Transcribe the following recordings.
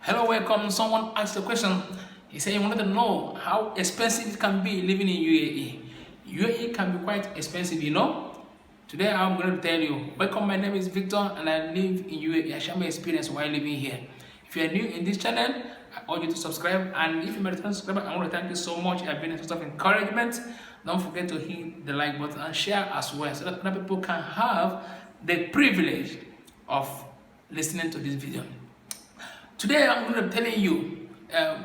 Hello, welcome. Someone asked a question. He said he wanted to know how expensive it can be living in UAE. UAE can be quite expensive, you know. Today I'm going to tell you. Welcome, my name is Victor and I live in UAE. I share my experience while living here. If you are new in this channel, I urge you to subscribe. And if you're a return subscriber, I want to thank you so much. I've been a source of encouragement. Don't forget to hit the like button and share as well so that other people can have the privilege of listening to this video. Today I'm going to be telling you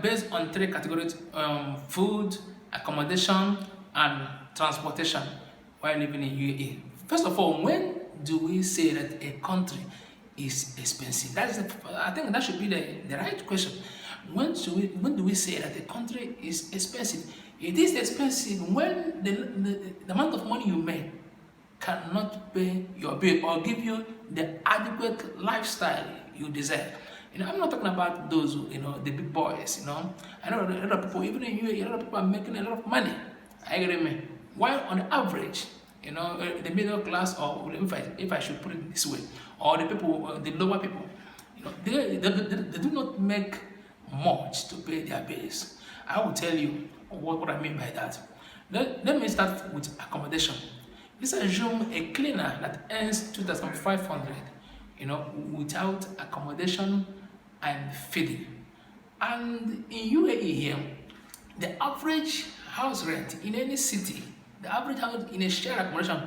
based on three categories: food, accommodation, and transportation while living in UAE. First of all, when do we say that a country is expensive? I think that should be the right question. When do we say that a country is expensive? It is expensive when the amount of money you make cannot pay your bill or give you the adequate lifestyle you deserve. I'm not talking about those who, the big boys, I know a lot of people, even in UAE, a lot of people are making a lot of money. I agree, man. While on average, the middle class, or if I should put it this way, or the people, the lower people, they do not make much to pay their bills. I will tell you what I mean by that. Let me start with accommodation. Let's assume a cleaner that earns 2,500, without accommodation and feeding. And in UAE here, the average house rent in any city, the average house in a shared accommodation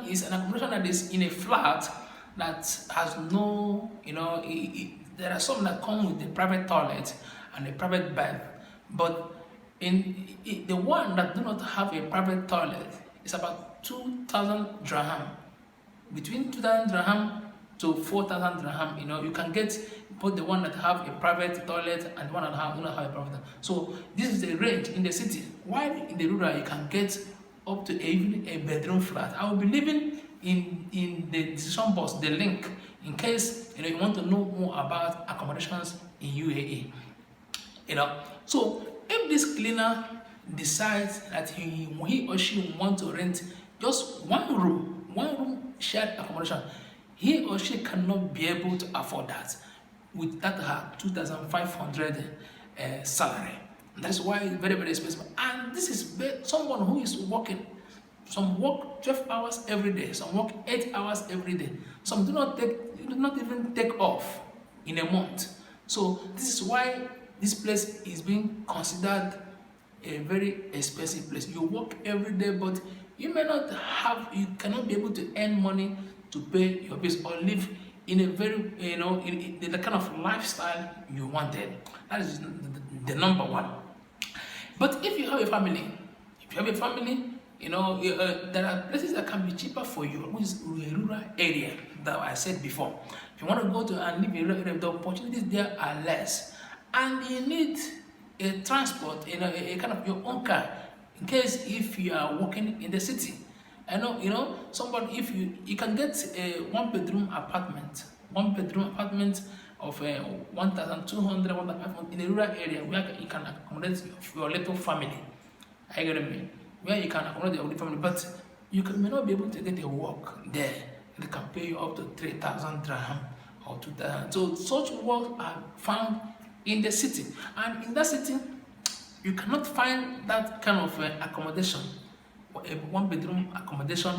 is an accommodation that is in a flat that has no, there are some that come with a private toilet and a private bath, but the one that do not have a private toilet is about 2,000 dirham. Between 2,000 dirham to 4,000 dirham, you can get both the one that have a private toilet and one that do not have a private toilet. So this is the range in the city. While in the rural, you can get up to even a bedroom flat. I will be leaving in the decision box the link in case you want to know more about accommodations in UAE. So if this cleaner decides that he or she want to rent just one room shared accommodation, he or she cannot be able to afford that with that her 2,500 salary. That's why it's very, very expensive. And this is someone who is working. Some work 12 hours every day. Some work 8 hours every day. Some do not even take off in a month. So this is why this place is being considered a very expensive place. You work every day, but you cannot be able to earn money to pay your bills or live in a very, in the kind of lifestyle you wanted. That is the number one. But if you have a family, there are places that can be cheaper for you, which is a rural area that I said before. If you want to go to and live in a rural area, the opportunities there are less. And you need a transport, a kind of your own car, in case if you are working in the city. I know, somebody, if you can get a one bedroom apartment of 1,200, 1,500 in a rural area where you can accommodate your little family. I get me. Where you can accommodate your little family, but may not be able to get a work there. They can pay you up to 3,000 dirham or 2,000. So such work are found in the city, and in that city, you cannot find that kind of accommodation. A one bedroom accommodation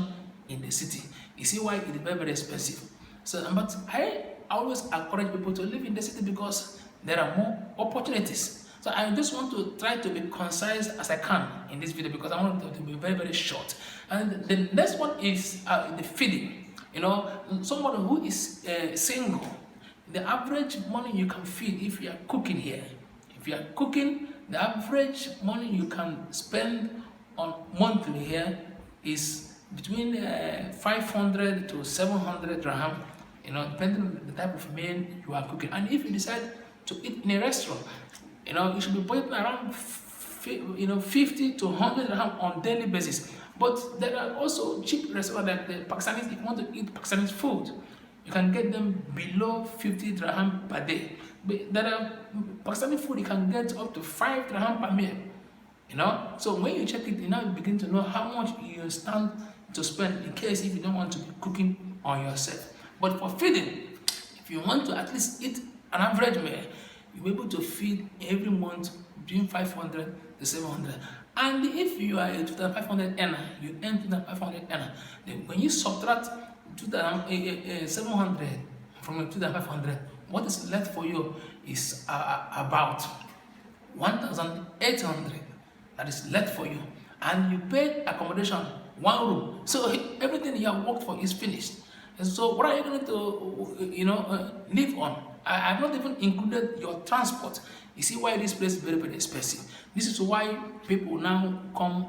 in the city. You see why it is very, very expensive. So, but I always encourage people to live in the city because there are more opportunities. So I just want to try to be concise as I can in this video because I want it to be very, very short. And the next one is the feeding. Someone who is single, the average money you can feed if you are cooking here. If you are cooking, the average money you can spend on monthly here is between 500 to 700 dirham, depending on the type of meal you are cooking. And if you decide to eat in a restaurant, you should be putting around 50 to 100 dirham on daily basis. But there are also cheap restaurants like the Pakistanis. If you want to eat Pakistanis food, you can get them below 50 dirham per day. But there are Pakistani food you can get up to 5 dirham per meal. So when you check it, you begin to know how much you stand to spend in case if you don't want to be cooking on yourself. But for feeding, If you want to at least eat an average meal, you'll be able to feed every month between 500 to 700. And if you are a 2,500 earner, you earn 2,500 earner. Then when you subtract 2,700 from your 2,500, what is left for you is about 1,800 that is left for you. And you pay accommodation, one room. So everything you have worked for is finished. And so what are you going to, live on? I have not even included your transport. You see why this place is very, very expensive. This is why people now come,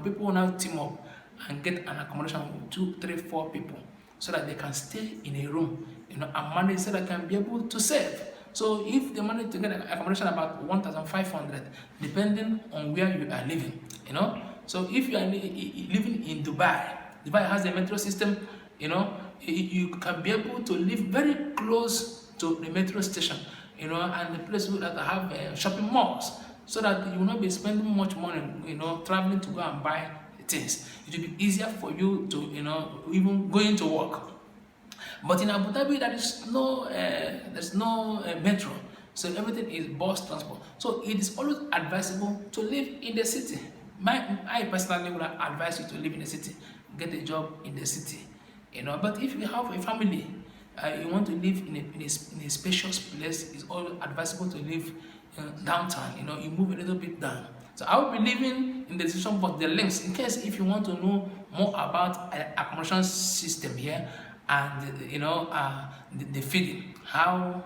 people now team up and get an accommodation with 2, 3, 4 people so that they can stay in a room, and manage so that they can be able to save. So if they manage to get an accommodation about 1,500, depending on where you are living, So if you are living in Dubai, Dubai has a metro system, you can be able to live very close to the metro station, and the place that have shopping malls, so that you will not be spending much money, traveling to go and buy things. It will be easier for you to, even going to work. But in Abu Dhabi, there's no metro, so everything is bus transport. So it is always advisable to live in the city. I personally would advise you to live in the city, get a job in the city, But if you have a family, you want to live in a spacious place, it's always advisable to live downtown. You move a little bit down. So I will be leaving in the description box the links in case if you want to know more about accommodation system here and the feeding, how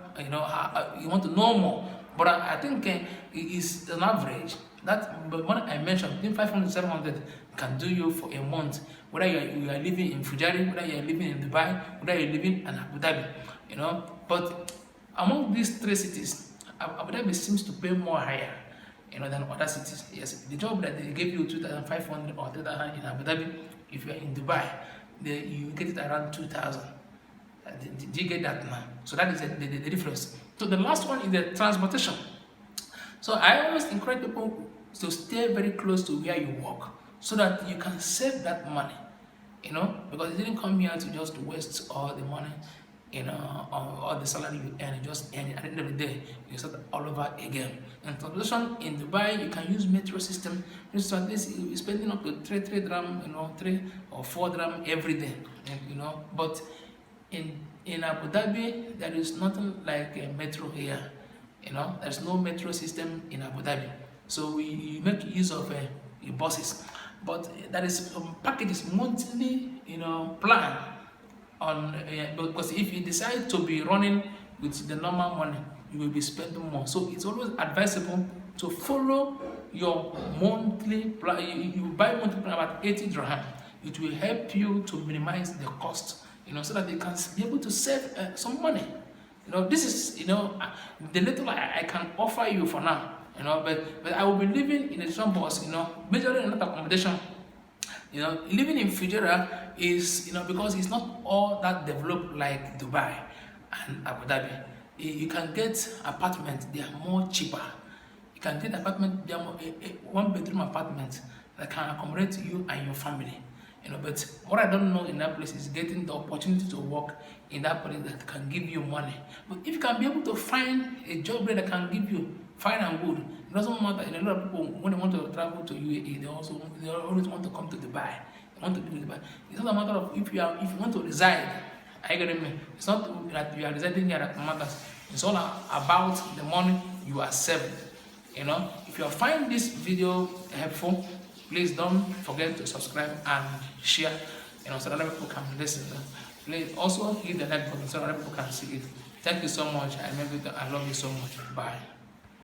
you want to know more. But I think it is an average. That but when I mentioned between 500 to 700 can do you for a month, whether you are living in Fujairah, whether you are living in Dubai, whether you are living in Abu Dhabi, But among these 3 cities, Abu Dhabi seems to pay more higher, than other cities. Yes, the job that they give you 2,500 or 3,000 in Abu Dhabi, if you are in Dubai, you get it around 2,000. Do you get that now? So that is the difference. So the last one is the transportation. So I always encourage people to stay very close to where you work so that you can save that money, because you didn't come here to just waste all the money, all the salary you earn, just earn it. At the end of the day, you start all over again. And transportation in Dubai, you can use metro system. So at least you're spending up to 3 dirham, 3 or 4 dirham every day, But in Abu Dhabi, there is nothing like a metro here. There's no metro system in Abu Dhabi. So you make use of your buses. But there is packages monthly, plan on because if you decide to be running with the normal money, you will be spending more. So it's always advisable to follow your monthly plan. You buy monthly plan about 80 dirham. It will help you to minimize the cost, so that they can be able to save some money. This is, the little I can offer you for now, but I will be living in a different box, majorly in another accommodation. Living in Fujairah is, because it's not all that developed like Dubai and Abu Dhabi. You can get apartments, they are more cheaper. You can get apartment, they are more, 1-bedroom apartment that can accommodate you and your family. But what I don't know in that place is getting the opportunity to work in that place that can give you money. But if you can be able to find a job that can give you fine and good, it doesn't matter. A lot of people, when they want to travel to UAE, they always want to come to Dubai. They want to live in Dubai. It's not a matter of if you want to reside. I get me. It's not that you are residing here that matters. It's all about the money you are saving. If you find this video helpful, please don't forget to subscribe and share, so that other people can listen. Please also hit the like button so other people can see it. Thank you so much. I love you so much. Bye.